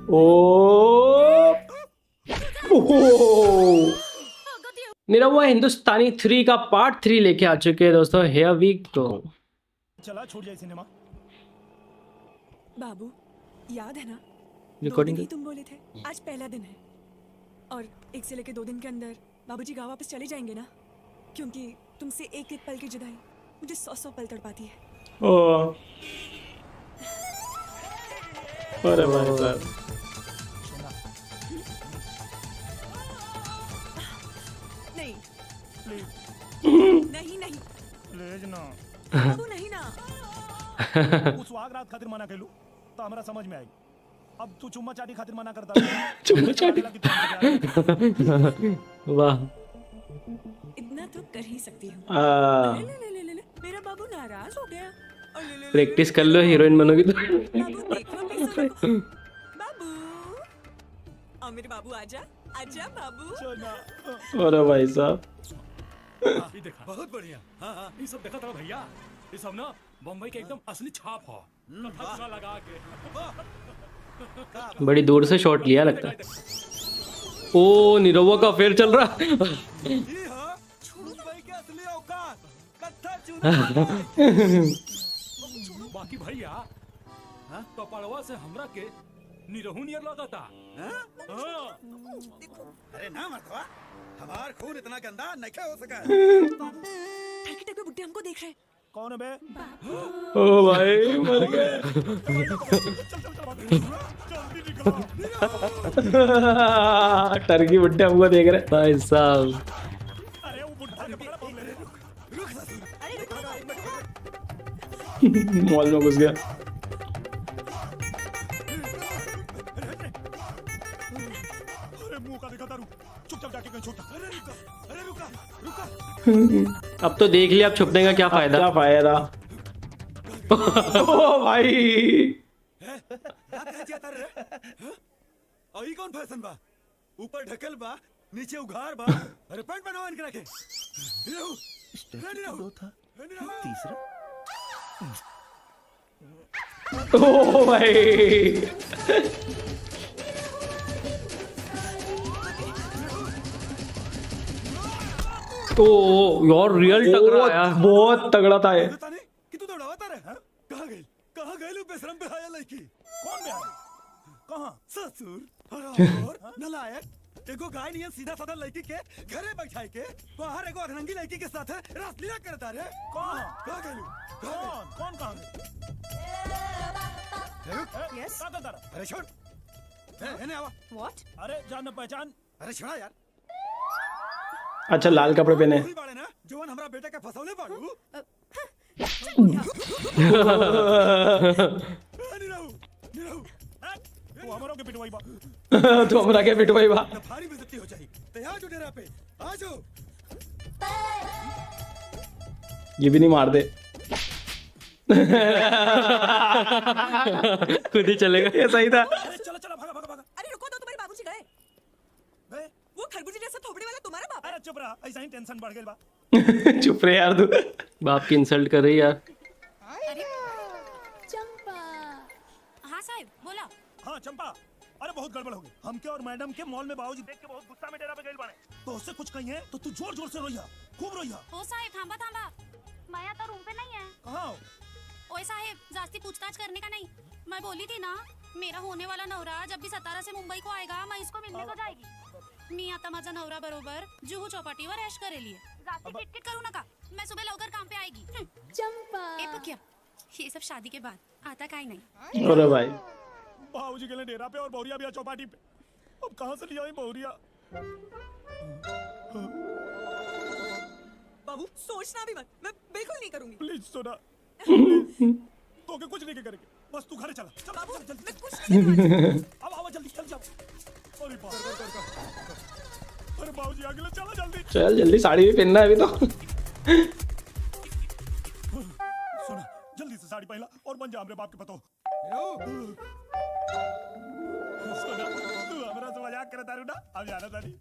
ओ निरहुआ हिंदुस्तानी 3 का पार्ट 3 लेके आ चुके हैं दोस्तों। Here we go. चला छूट जाए सिनेमा। बाबू याद है ना, 2 रिकॉर्डिंग दिन ही तुम बोले थे आज पहला दिन है, और 1 से लेके 2 दिन के अंदर बाबूजी गाँव वापस चले जाएंगे ना, क्योंकि तुमसे एक एक पल की जुदाई मुझे 100 पल तड़पाती है। ओ अरे भाई साहब नहीं प्लीज नहीं नहीं प्लीज ना। बाबू नहीं ना। उस वाग रात खातिर मना कैलू तो हमरा समझ में आई। अब तू चुम्मा चाटी खातिर मना करता। चुम्मा चाटी वाह इतना तो कर ही सकती हूँ। ले, ले, ले, ले, ले, मेरा बाबू नाराज हो गया। और ले, ले, ले, प्रैक्टिस कर लो, हीरोइन बनोगी तो। बाबू देखो अपनी सुनो को। बाबू और मेरे बाबू आजा आजा बाबू। अरे भाई साहब ये देखा बहुत बढ़िया। हाँ हाँ ये सब देखा था भैया, ये सब ना बम्बई के एकदम असली छाप हो। कथा लगा के बड़ी दूर से शॉट लिया लगता है। ओ निरहुआ का अफेयर चल रहा है। बाकी भैया कपड़वा से हमरा के निरहू नियर लगता। अरे ना मर्दवा, हमार खून इतना गंदा नहीं हो सका। ठरकी टक पे बुड्ढे हमको देख रहे हैं। कौन है बे? ओ भाई मर गए। टर्की बुड्ढे हमको देख रहे भाई साहब। अरे वो बुढ़ा के पकड़ा पकड़ ले। मॉल में घुस गया। अरे मुंह का दिखा तारू, चुपचाप जाके कहीं छुपा। अरे रुका रुका। अब तो देख लिया, अब छुपने का क्या फायदा। क्या फायदा। ओ भाई और ये कौन फैशन बा? ऊपर ढकल बा, नीचे उघार बा। अरे पैंट बनाओ इनकरा के। तीसरा ओ भाई तो यार रियल टकरा आया, बहुत तगड़ा था ये। पता नहीं कि तू दौड़ावता रहे। हाँ? कहाँ गए लोग बेशरम पे आया लड़की? कौन बे? कहाँ? ससुर हरामखोर नलायक, एगो गाय नियन सीधा साधा लड़की के घरे बैठाए के बाहर एगो अधरंगी लड़की के साथ रासलीला करता रे। कौन? कहाँ गए लोग? कौन कहाँ गए? Yes? कहाँ तारा? अरे छोड़, इन्हें आवा। What? अरे जान न पहचान। अरे छोड़ा यार। अच्छा लाल कपड़े पहने। वही बाड़े ना जोन हमरा बेटा के फसौले बाड़ू। निरहू तू हमरों के पिटवाई बा। तो हमरा के पिटवाई बा। भारी बेइज्जती हो जाएगी। तैयार जो डेरा पे आ जाओ। ये भी नहीं मार दे। खुद ही चलेगा, ये सही था। अरे चला चला भागा भागा भागा। अरे रुको तो तुम्हारे बाबूजी गए। बे वो खरबूजे जैसा थोपड़े वाला तुम्हारा बाप है। अरे चुप रहा, ऐसा ही टेंशन बढ़ गई बा। चुप रहे यार तू। बाप की इंसल्ट कर रही यार। चंपा। हाँ साहब बोला। हाँ चंपा, अरे बहुत गड़बड़ हो गई। हमके और मैडम के मॉल में बाबूजी देख के बहुत गुस्सा में डेरा पे गए बाने। तो उससे कुछ कही है तो तू जोर जोर से रोइया, खूब रोइया। हो साहेब थांबा थांबा, माया तो रूम पे नहीं है। कहाँ हो? ओए साहेब जास्ती पूछताछ करने का नहीं। मैं बोली थी ना मेरा होने वाला नवरा जब भी 17 से मुंबई को आएगा मैं इसको मिलने को जाएगी। मी आता माझा नवरा बरोबर जुहू चौपाटीवर ऐश करेली जास्ती किटकिट करू नका, मैं सुबह लवकर काम पे आएगी। चंपा। ए पक्या ये सब शादी के बाद आता काय नहीं। अरे भाई बाबूजी के लिए डेरा पे और बहुरिया भी है चौपाटी पे। अब कहाँ से लिया बहुरिया? बाबू सोचना भी मत, मैं बिल्कुल नहीं करूंगी। प्लीज सुना। तो के कुछ नहीं करेंगे, बस तू घरे चला। चल बाबू जल्दी मैं कुछ नहीं करूंगी। अब आओ जल्दी चल जाओ। अरे बाप रे, अरे बाबूजी आगे ले चला जल्दी। चल जल्दी, साड़ी भी पहनना है अभी तो। सुना जल्दी से साड़ी पहला और बन जा हमरे बाप के पतो। सुना तू हमरा से मजाक करता रहा ना, अब जाना तानी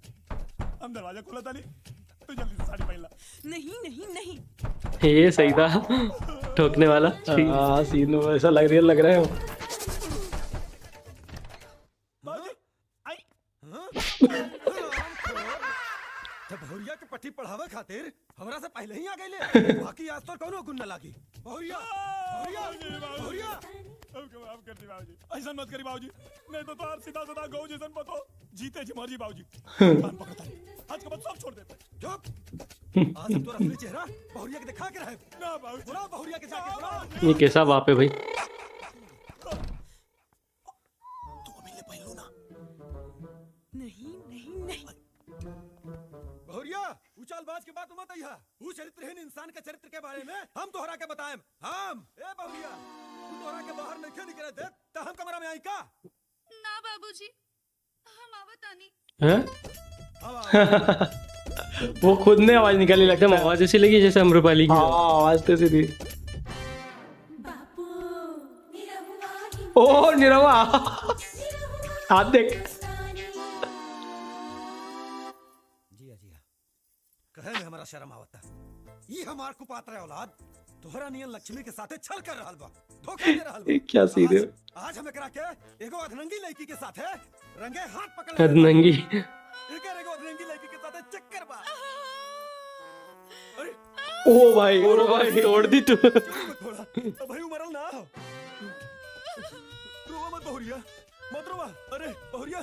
हम दरवाजा खोला तानी, तू जल्दी से साड़ी पहला। नहीं नहीं नहीं। ये सही था ठोकने वाला। हाँ सीन ऐसा लग रहा है। जब बहुरिया के पट्टी पढ़ावे खातिर हमरा से पहले ही आ गईले, बाकी आज तो कोनो गुण न लागी। बहुरिया बहुरिया बहुरिया माफ कर दी बाबूजी, ऐसा मत करी बाबूजी, नहीं तो तार सीधा सीधा गौ जैसन पतो जीते जी मर्जी बाबूजी। कान पकड़ता है, आज के बाद सब छोड़ देते। चुप, आज तो असली चेहरा बहुरिया के दिखा के रहे ना बाबूजी, बुला बहुरिया के जाके बुला। ये कैसा बाप है भाई। तू मिलने पहलू ना। नहीं नहीं नहीं। बहुरिया उचालबाज के बात मत आइहा। वो चरित्रहीन इंसान के चरित्र के बारे में हम तोहरा के बताएम। हम ए बहुरिया तू तोहरा के बाहर नहीं निकले दे त हम कमरा में आई का? ना बाबूजी, हम आवतानी। हैं? अब वो खुद ने आवाज निकाली, लगता है आवाज ऐसी लगी जैसे अम्रपाली की आवाज तो ऐसी थी। ओ निरवा हाथ देख। जिया जिया कहे में हमारा शर्म आवता। ये हमार कुपात्र औलाद तोहरा नियन लक्ष्मी के साथे छल कर रहल बा, धोखा दे रहल बा। क्या सीधे आज हम एकरा के एगो अधनंगी लड़की के साथे रंगे हाथ पकड़ अधनंगी। एकर एगो अधनंगी लड़की के साथे चक्कर बा। अरे ओ भाई तोड़ दी तू। थोड़ा अब भाई मरल ना रोवा मत बहुरिया, मत रोवा। अरे बहुरिया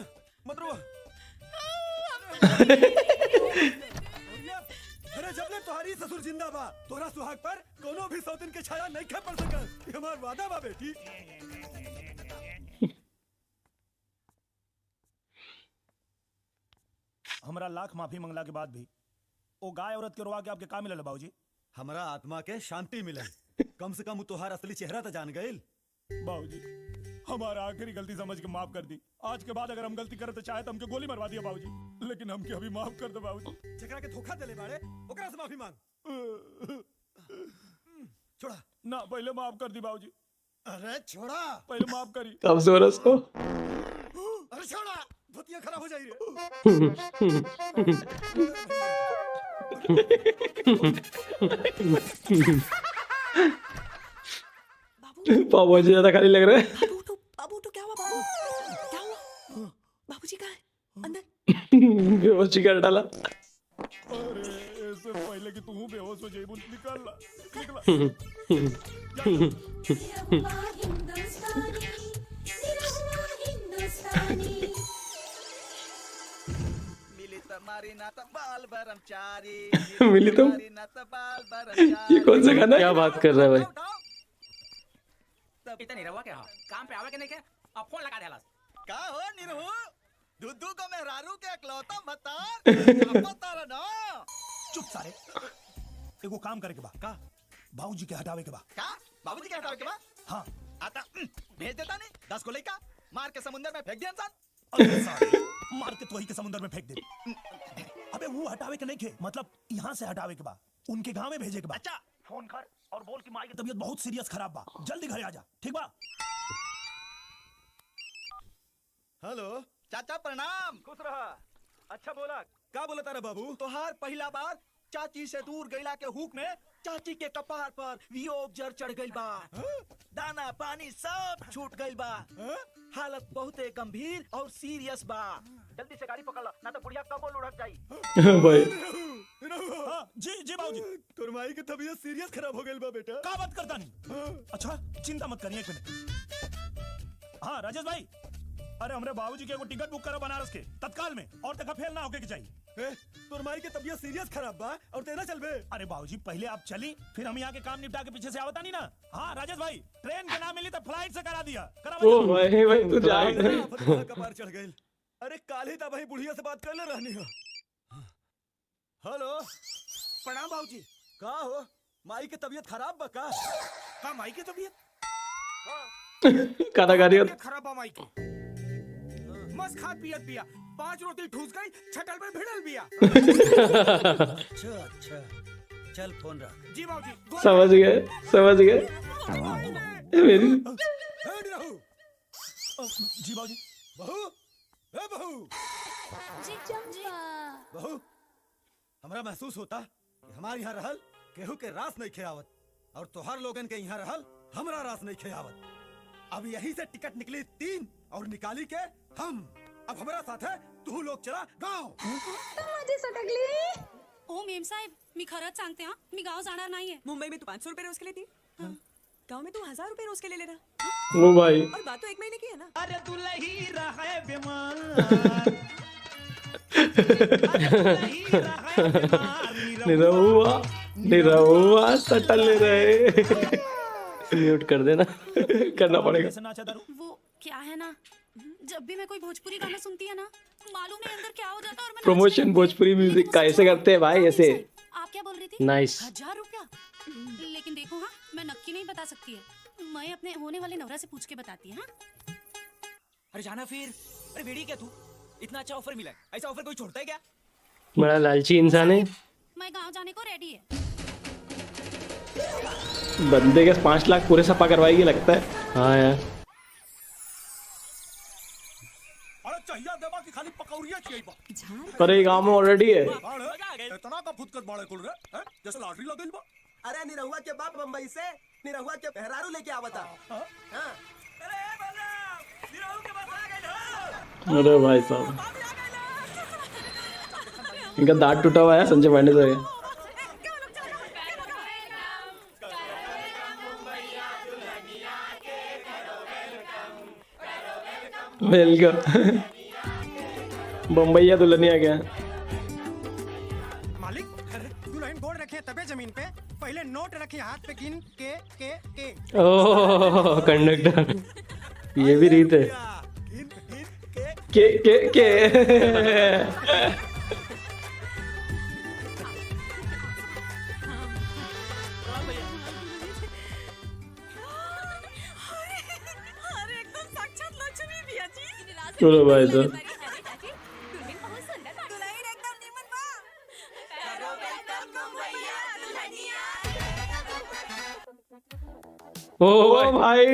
मत रोवा। बहुरिया, अरे जब ले तुम्हारी ससुर जिंदा बा, तोरा सुहाग पर कोनो भी सौतन के छाया नहीं खे पड़ सकल। ये हमार वादा बा बेटी। हमरा लाख माफी मंगला के बाद भी ओ गाय औरत के रोवा के आपके का मिलल बाबूजी? हमारा आत्मा के शांति मिले। कम से कम वो तोहार असली चेहरा तो जान गइल। बाबूजी हमारा आखिरी गलती समझ के माफ कर दी। आज के बाद अगर हम गलती करते चाहे तो हमके गोली मरवा दिया बाबूजी, लेकिन हमके अभी माफ कर दो बाबूजी। जेकरा के धोखा देले बाड़े ओकरा से माफी मांग। छोड़ा ना, पहले माफ कर दी बाबूजी, अरे छोड़ा पहले माफ करी। कब जोरस को अरे छोड़ा धोतिया खराब हो जाई रे। पापा जी ज्यादा खाली लग रहा है। बाबू तो क्या हुआ? बाबू क्या हुआ? बाबूजी कहाँ है? अंदर। बेहोशी कर डाला। अरे इससे पहले कि तू बेहोश हो जाए निकल निकला। मिली तुम। ये कौन सा गाना? क्या बात कर रहा है भाई? इतना निरहुआ क्या हो? काम पे आवे के नहीं के? अब फोन लगा देला। का हो निरहु? दुद्दू को मेहरारू के अकलौता मतार पता ना। चुप सारे, एगो काम करे के बा का बाबूजी के हटावे के बा का बाबूजी के हटावे के बा? हाँ आता भेज देता नहीं 10 को लेका मार के समुंदर में फेंक दिया इंसान। अरे साले, मार के तो वही के समुद्र में फेंक दे। अबे वो हटावे के नहीं खे, मतलब यहाँ से हटावे के बा, उनके गांव में भेजे के बा। अच्छा फोन कर और बोल कि माँ की तबीयत बहुत सीरियस खराब बा, जल्दी घर आ जा, ठीक बा? हेलो चाचा प्रणाम। खुश रहा। अच्छा बोला का बोला तारा बाबू? तोहार पहला बार चाची से दूर गईला के हुक में चाची के कपार पर वियोग जर चढ़ गई बा। दाना पानी सब छूट गई बा। हालत बहुते गंभीर और सीरियस बा। जल्दी से गाड़ी पकड़ ला, ना तो बुढ़िया कब लुढ़क जाई। भाई हाँ, जी जी बाबूजी। तोर माई की तबीयत सीरियस खराब हो गई बा बेटा। का बात करता नहीं? अच्छा चिंता मत करिए, एक मिनट। हाँ राजेश भाई, अरे हमरे बाबूजी के एगो टिकट बुक करो बनारस के तत्काल में, और तक फेल ना होके के चाहिए। तोर माई की तबीयत सीरियस खराब बा और तेना चल बे। अरे बाबूजी पहले आप चली, फिर हम यहाँ के काम निपटा के पीछे से आवता नहीं ना। हाँ राजेश भाई, ट्रेन के ना मिली तो फ्लाइट से करा दिया। ओ भाई तू जा। कपार चढ़ गई। अरे काल ही भाई बुढ़िया से बात कर ले रहनी हो। हेलो प्रणाम बाबूजी। का हो माई की तबीयत खराब बा का? का माई की तबीयत कलाकारी खराब बा? माई की मस्त खा पियत बिया, 5 रोटी ठूस गई, छटल में भिड़ल बिया। अच्छा चल फोन रख। जी बाबूजी। समझ गए मेरी। जी बाबूजी। बहू ए बहू जी बहू, हमरा महसूस होता कि हमारे यहाँ रहल केहू के रास नहीं खेआवत और तोहर लोगन के यहाँ रहल हमरा रास नहीं खेआवत। अब यहीं से टिकट निकली 3 और निकाली के हम। अब हमारा साथ है तू लोग चला गाव. ओ मेम साहेब मी खरंच सांगते हा मी गाव जाणार नाहीये. मुंबई में तू 500 रुपए रोज के लेती, गाँव में तू 1000 रुपए रोज के ले लेना. ओ भाई और बात तो 1 महीने की है ना. अरे दुलही रहे बीमार. निरहुआ सटल रहे. म्यूट कर देना. करना पड़ेगा. कैसे नाचा दारू? वो क्या है ना जब भी मैं कोई भोजपुरी गाना सुनती है ना मालूम नहीं अंदर क्या हो जाता है और मैं प्रमोशन भोजपुरी म्यूजिक का ऐसे करते हैं भाई ऐसे. आप क्या बोल रही थी? नाइस. 1000 रुपया? लेकिन देखो हाँ मैं नक्की नहीं बता सकती है. मैं अपने होने वाले नवरा से पूछ के बताती है. हाँ अरे जाना फिर. अरे वेड़ी क्या तू, इतना अच्छा ऑफर मिला है, ऐसा ऑफर कोई छोड़ता है क्या? बड़ा लालची इंसान है. मैं गांव जाने को रेडी है. बंदे के 5 लाख पूरे सपा करवाएगी लगता है. हाँ यार. अरे चाहिए देवा की खाली पकौड़िया चाहिए बा. पर ये गाँव में ऑलरेडी है. इतना का फुदकत बाड़े कुल रे हैं? जैसे लॉटरी लगल बा. अरे निरहुआ के बाप बम्बई से निरहुआ के पहरारू लेके आवता. हाँ. अरे भाई साहब इनका दांत टूटा हुआ है संजय पांडे से. वेलकम. बम्बईया दुल्हनिया क्या. मालिक दुल्हन गोड़ रखे तबे जमीन पे, पहले नोट रखे हाथ पे गिन के. ओह कंडक्टर ये भी रीत है. के अरे एकदम साक्षात लक्ष्मी भैया जी. चलो भाई साहब. दुल्हन एकदम नीमन बा. ओ भाई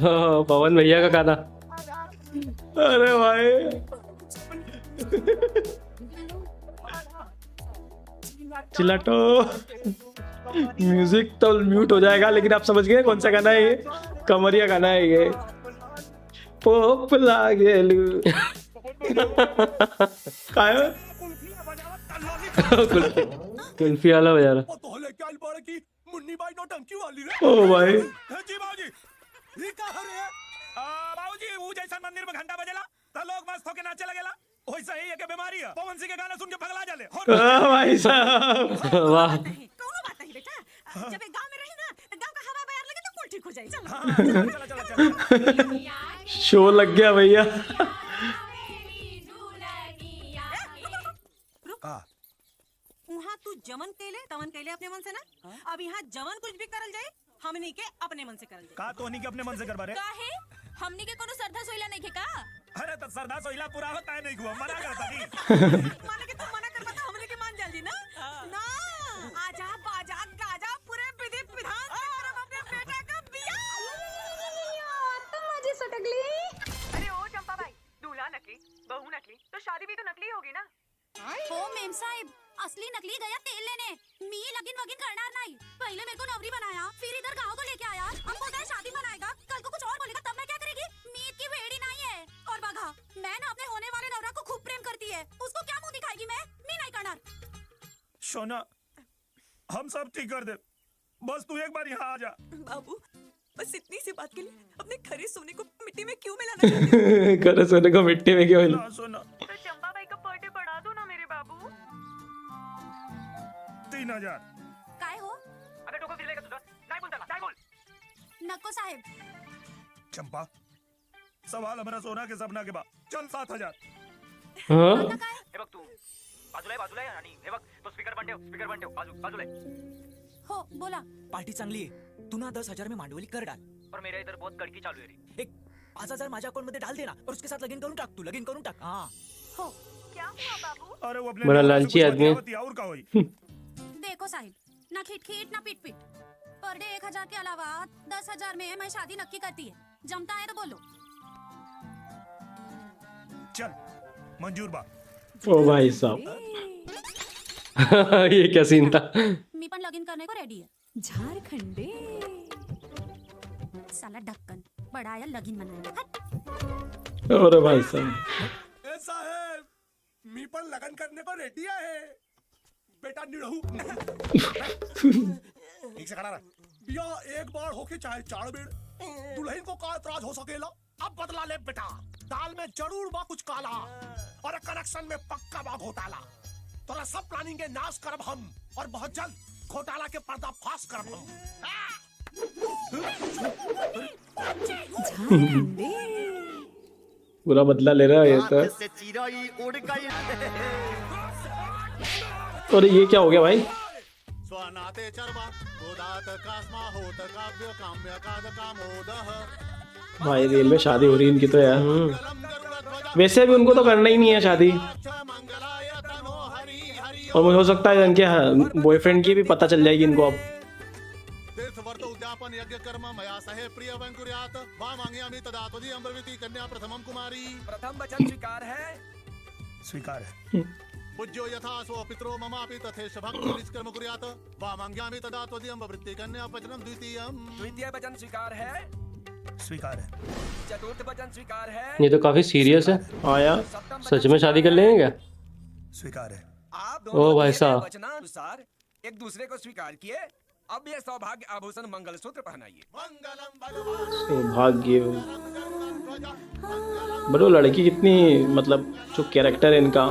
हाँ, पवन भैया का गाना. अरे भाई चिल्लाटो. म्यूजिक तो म्यूट हो जाएगा लेकिन आप समझ गए कौन सा गाना है ये. कमरिया गाना है ये. पोप लागेलू. काय कुल्फी वाला बजा रहा. वो तो लेके आइल बाड़े की मुन्नी बाई नौटंकी वाली रे. ओ भाई हैं जी बाबूजी. ये का रे? बाबूजी वो जैसा मंदिर में घंटा बजेला त लोग मस्त होके नाचे लगेला. वैसा ही है के बीमारी है. पवन सिंह के गाना सुन के पगला जाले. भाई साहब वाह. कौनो बात नहीं बेटा. जब एक गांव में रही ना तो गांव का हवा बयार लगे तो कुल ठीक हो जाए. चलो चला. शो लग गया भैया. वहाँ तू जमन केले तमन केले अपने मन से ना. अब यहाँ जमन कुछ भी करल जाए हमनी के अपने मन से करल जाए. का तोहनी के अपने मन से करबा रे. काहे हमनी के कोनो श्रद्धा सोइला नहीं के का? अरे तो सरदा सोइला पूरा होता है नहीं हुआ. मना करता नहीं. माने के तुम मना करबा तो हमनी के मान जाल जी ना. ना आजा बाजा गाजा पूरे विधि विधान से करब अपने बेटा का बियाह. तुम मुझे सटकली. अरे ओ चंपा भाई दूल्हा नकली बहू नकली तो शादी भी तो नकली होगी ना. हो मेम साहेब असली नकली गया तेल लेने. मी लगीन वगीन करणार नहीं. पहले मेरे को नवरी बनाया फिर इधर गाँव को लेके आया. अब बोलता है शादी मनाएगा. कल को कुछ और बोलेगा तब मैं क्या करेगी. मी इतनी वेड़ी नहीं है. और बघा मैं ना अपने होने वाले नवरा को खूब प्रेम करती है. उसको क्या मुंह दिखाएगी मैं. मी नहीं करणार. सोना हम सब ठीक कर दे. बस तू एक बार यहाँ आ जा. बाबू बस इतनी सी बात के लिए अपने खरे सोने को मिट्टी में क्यों मिलाना चाहते हो? करे सोने को मिट्टी में क्यों. ना सोना. तो चंपा भाई का बर्थडे बढ़ा दो ना मेरे बाबू. 3000. काय हो अबे डोकं फिरले का तुझं? काय बोलता काय बोल? नको साहेब. चंपा सवाल हमारा सोना के सपना के बाद. चल 7000. हाँ हे बघ तू बाजूला आहे आणि हे बघ तो स्पीकर पण ठेव बाजूला आहे. हो बोला. पार्टी चांगली आहे. तू ना 10,000 में मांडवली कर डाल. पर मेरे इधर बहुत कड़की चालू है रे. एक 5,000 माझ्या अकाउंट मध्ये डाल देना और उसके साथ लगीन करून टाक. हाँ हो क्या हुआ बाबू? अरे वो अपने बड़ा लिए लालची कुछ आदमी है. बतावती और का होई. देखो साहिब ना खीट ना पीट पर डे 1,000 के अलावा 10,000 में मैं शादी नक्की करती है. जमता है तो बोलो. चल मंजूर बा. ओ भाई साहब ये क्या सीन था. मी पण लगीन करने को रेडी है. झारखंडे साला ढक्कन बड़ा आया लगीन मनाया हट। अरे भाई साहब, ए साहेब मी पण लगन करने को रेडी आहे बेटा निळहू ठीक से खड़ा रहा बिया एक बार होके चाहे चार बेड़ दुल्हन को का एतराज हो सकेला अब बदला ले बेटा दाल में जरूर बा कुछ काला और कनेक्शन में पक्का बा घोटाला तोरा सब प्लानिंग के नाश करब हम और बहुत जल्द घोटाला के पर्दा फाश करब हम झारखंडे पूरा बदला ले रहा है ये तो। से चिराई उड़ गई और ये क्या हो गया भाई? स्वनाते चर्वा गोदात कास्मा होत काव्य काम्य काद कामोदः भाई रियल में शादी हो रही है इनकी तो यार। कलम गरुड़ ध्वजा वैसे भी उनको तो करना ही नहीं है शादी, मंगलाय तनो हरि हरि और मुझे हो सकता है इनके बॉयफ्रेंड की भी पता चल जाएगी इनको अब। तीर्थ वर्त उद्यापन यज्ञ कर्म मया सहे प्रिय वंकुर्यात वा मांग्यामि तदा त्वदि अम्बरवती कन्या प्रथमम कुमारी प्रथम वचन स्वीकार है पूज्यो यथा स्व पितरो ममापि तथेष भक्ति निष्कर्म कुर्यात वा मांग्यामि तदा त्वदि अम्बरवती कन्या वचनम द्वितीयम द्वितीय वचन स्वीकार है चतुर्थ वचन स्वीकार है ये तो काफी सीरियस है। हाँ यार, सच में शादी कर लेंगे क्या? स्वीकार है आप ओ भाई साहब, वचनानुसार एक दूसरे को स्वीकार किए अब ये सौभाग्य आभूषण मंगलसूत्र पहनाइए मंगलम भगवान सौभाग्य। बट वो लड़की कितनी, मतलब जो कैरेक्टर है इनका,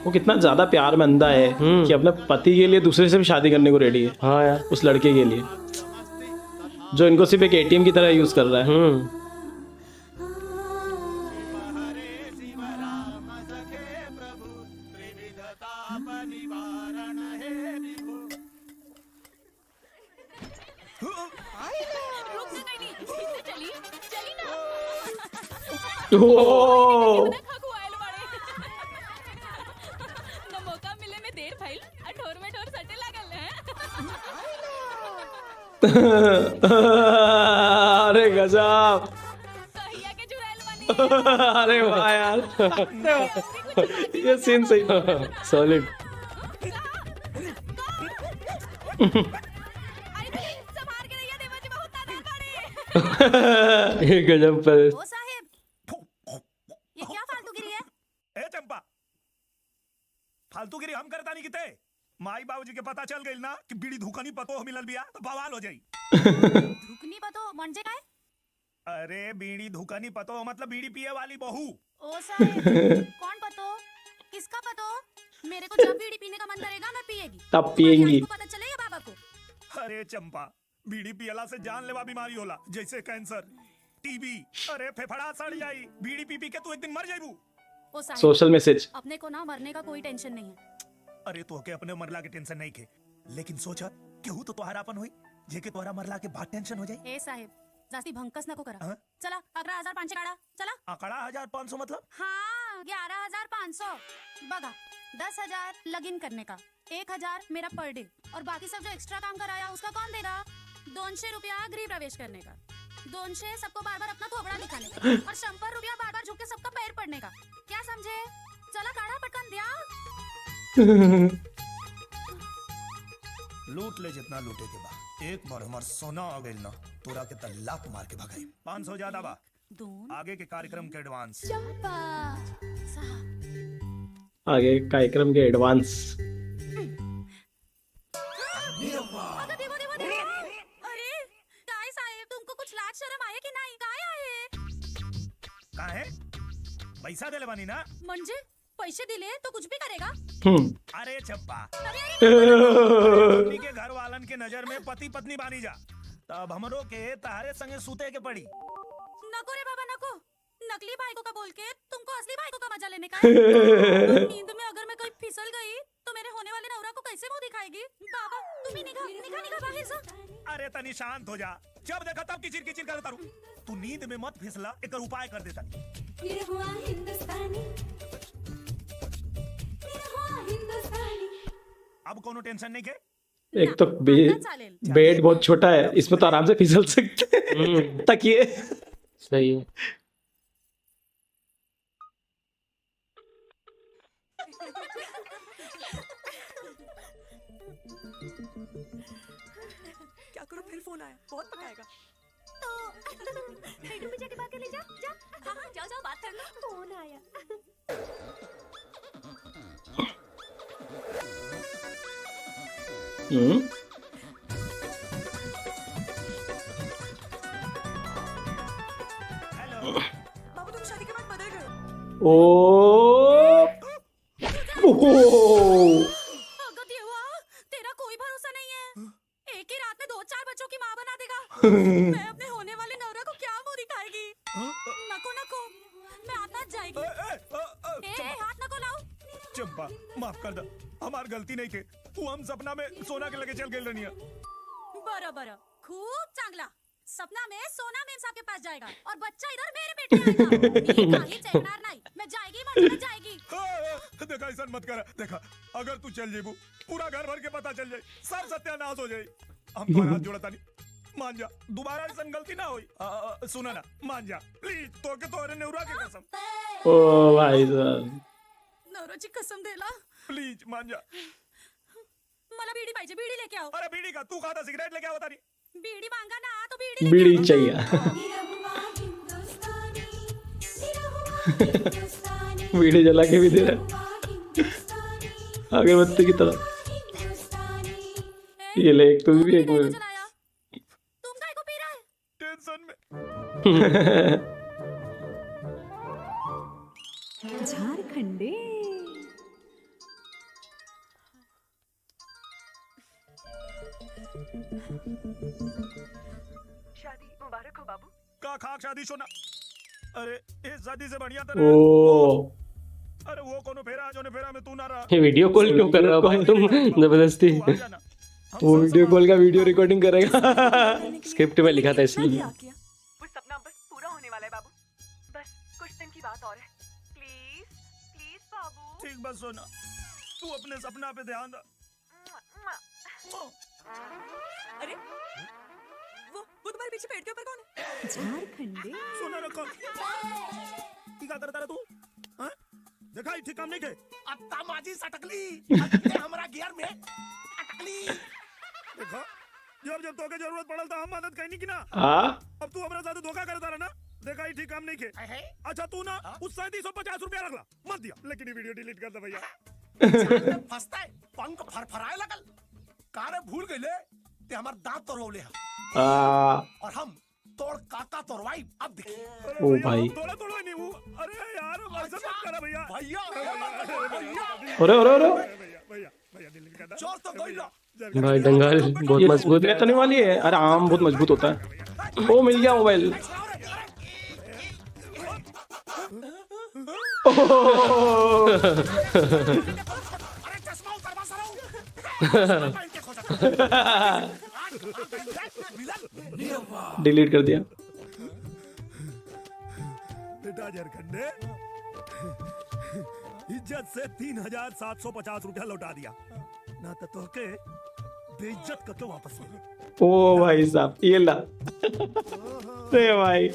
वो कितना ज्यादा प्यार में अंधा है कि अपने पति के लिए दूसरे से भी शादी करने को रेडी है। हाँ यार, उस लड़के के लिए जो इनको सिर्फ एक एटीएम की तरह यूज कर रहा है। रुक जा नहीं चली चली ना ओ खकुआइल बाड़े न मौका मिले में देर भइल आ ठोर में ठोर सटे लागल है अरे गजब। कहिया के जुड़ाइल बनी अरे वाह यार, ये सीन सही सॉलिड। संभाल के रहिए देवाजी बहुत ताना बाड़े ये गजब पर। ओ साहेब ये क्या फालतूगिरी है ए चंपा फालतूगिरी हम करता नहीं किते माई बाबूजी के पता चल गई ना कि बीड़ी धुकनी पतो मिलल बिया तो बवाल हो जाई धुकनी पतो म्हणजे काय अरे बीड़ी धुकनी पतो मतलब बीड़ी पिए वाली बहू ओ साहेब कौन पतो किसका पतो मेरे को जब बीड़ी पीने का मन करेगा मैं पिएगी तब पिएंगी। को पता चलेगा बाबा को अरे चंपा बीड़ी पियला से जानलेवा बीमारी होला जैसे कैंसर टीबी अरे फेफड़ा सड़ जाई बीड़ी पी पी के तू एक दिन मर जाइबू ओ साहेब सोशल मैसेज। अपने को ना मरने का कोई टेंशन नहीं है अरे तो के अपने मरला के टेंशन नहीं के लेकिन सोचा केहू तो तोहरापन होई जेके तोहरा मरला के बाद टेंशन हो जाई ए साहेब जास्ती भंकस नको करा हाँ? चला 11,500 काढा चला आंकड़ा 1500 मतलब हाँ 11,500 बघा 10,000 लगइन करने का 1,000 मेरा पर डे और बाकी सब जो एक्स्ट्रा काम कराया उसका कौन देगा 200 रुपया गृह प्रवेश करने का 200 सबको बार बार अपना थोबड़ा दिखाने का और 100 रुपया बार बार झुक के सबका पैर पड़ने का क्या समझे चला काढ़ा पटकन दिया लूट ले जितना लूटे के बा एक बार हमार सोना आ गइल ना तोरा के त लात मार के भगाई 500 ज्यादा बा दोन आगे के कार्यक्रम के एडवांस चंपा साहब आगे कार्यक्रम के एडवांस। अगं देवा देवा देवा अरे काय साहेब तुमको कुछ लाज शरम आहे की नाही काय आहे का है पैसा देले बानी ना म्हणजे पैसे दिले तो कुछ भी करेगा अरे चप्पा अरे हमनी के घर वालन के नजर में पति पत्नी बानी जा तब हमरो के तारे संगे सूते के पड़ी नको रे बाबा नको नकली भाईको का बोल के तुमको असली भाईको का मजा लेने का है? और नींद में अगर मैं कहीं फिसल गई तो मेरे होने वाले नौरा को कैसे मुंह दिखाएगी बाबा तुम ही निगाह निगाह निगाह बाहर से अरे तनी शांत हो जा जब देखा तब किचिर किचिर करता रहूं तू नींद में मत फिसला एक उपाय कर देता अब कोनो टेंशन नहीं के एक तो बेड बहुत छोटा है, इसमें तो आराम से फिसल सकते हैं। तकिए सही है। फोन आया, बहुत पकाएगा। तो बेडरूम में जाके बात कर ले जा। हाँ हाँ जाओ जाओ बात कर लो। फोन आया। बाबू तुम शादी के बाद बदल गए हो। ओ अगत ये हुआ, तेरा कोई भरोसा नहीं है। एक ही रात में 2-4 बच्चों की माँ बना देगा। मैं अपने होने वाले नौरा को क्या मुंह दिखाएगी। नको नको, मैं हाथ मत जाएगी। हाथ नको लाओ। चंपा माफ कर दे, हमार गलती नहीं के। तू हम सपना में सोना के लगे चल गेल रनिया। बरोबर, खूब चांगला। सपना में सोना मेम साहब के पास जाएगा और बच्चा इधर मेरे पेट में आएगा। ये कहानी चलणार नहीं। मैं जाएगी मर जाएगी। देखा ऐसा मत कर। देखा अगर तू चल जेबू पूरा घर भर के पता चल जाए, सब सत्यानाश हो जाए। हम तुम्हारा हाथ जोड़ता नहीं, मान जा, दोबारा ऐसा गलती ना होई। सुना ना, मान जा प्लीज, तो के तोरे नेउरा के कसम। ओ भाई साहब, नवरोची कसम देला। प्लीज मान जा। मला बीडी पाहिजे, बीडी लेके आओ। अरे बीड़ी का तू खाता, सिगरेट लेके आवता नहीं। बीडी मांगा ना तो बीडी बीड़ी चाहिए। बीड़ी जला के भी दे रहा है अगरबत्ती की तरह। ये ले एक, तू भी एक। चलाया। तुम काय को पी रहा है? टेंशन में। झारखंडे शादी मुबारक हो बाबू। का खाक शादी सोना। अरे ये शादी से बढ़िया था। ओ अरे वो कोनो फेरा जो ने फेरा में तू ना रहा। ये वीडियो कॉल क्यों कर रहे हो भाई तुम जबरदस्ती? तू आ जाना। वो वीडियो कॉल का वीडियो रिकॉर्डिंग करेगा। स्क्रिप्ट में लिखा था इसलिए। वो सपना बस पूरा होने वाला है बाबू, बस कुछ दिन की बात और है। प्लीज प्लीज बाबू। ठीक बस सोना, तू अपने सपना पे ध्यान दे। अरे वो तुम्हारे पीछे पेड़ के ऊपर कौन है? झारखंडे सोना रखो। क्या करता रहा तू? हाँ? देखा ही ठीक काम नहीं के। अत्ता माजी सटकली। अत्ते हमरा गियर में अटकली। देखा जब जब तोके जरूरत पड़ल तो हम मदद कहीं की ना। हाँ अब तू हमरा साथ धोखा करता रहा ना। देखा ही ठीक काम नहीं के। अच्छा तू ना उस 3750 रुपया रख ला, मत दिया, लेकिन ये वीडियो डिलीट कर दे भैया। फंसता है, पंख फरफराए लगल। कारे भूल गए ते हमार दांत तोड़ौले है और हम तोड़ काका तोड़वाई। अब देखिए ओ भाई, तोड़ा नहीं वो। अरे यार ऐसा मत करा भैया। भैया अरे अरे अरे भैया दिल्ली का चोर तो कोई ना। भाई दंगल बहुत मजबूत ये तो नहीं वाली है। अरे आम बहुत मजबूत होता है। ओ मिल गया मोबाइल। अरे चश्मा उतरवा सरो। डिलीट कर दिया। बेटा झारखंडे, इज्जत से 3750 रुपया लौटा दिया ना, तो तोके बेइज्जत करके वापस मिले। ओ भाई साहब ये ला। अरे भाई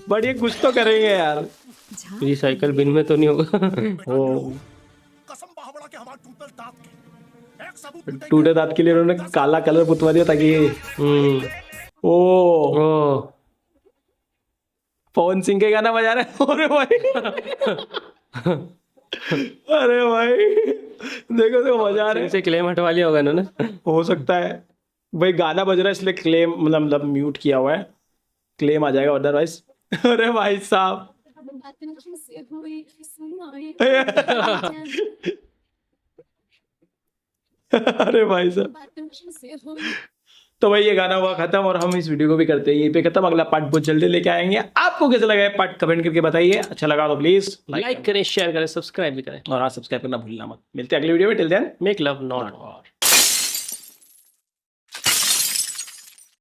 बढ़िया, कुछ तो करेंगे यार। रिसाइकल बिन में तो नहीं होगा। ओ कसम बाहुबड़ा के हमारे टूटल दांत के एक सबूत टूटे दांत के लिए उन्होंने काला कलर पुतवा दिया ताकि ओ ओ पवन सिंह के गाना बजा रहे हैं। अरे भाई अरे भाई देखो देखो मजा आ रहा है। से क्लेम हटवा लिया होगा इन्होंने। हो सकता है भाई, गाना बज रहा है इसलिए क्लेम मतलब म्यूट किया हुआ है, क्लेम आ जाएगा अदरवाइज। अरे भाई साहब अरे भाई साहब, तो भाई ये गाना हुआ खत्म और हम इस वीडियो को भी करते हैं यहीं पे खत्म। अगला पार्ट बहुत जल्दी लेके आएंगे। आपको कैसा लगा पार्ट कमेंट करके बताइए। अच्छा लगा तो प्लीज लाइक करें, शेयर करें, सब्सक्राइब भी करें और हाँ सब्सक्राइब करना भूलना मत। मिलते हैं अगली वीडियो में। Till then make love not war.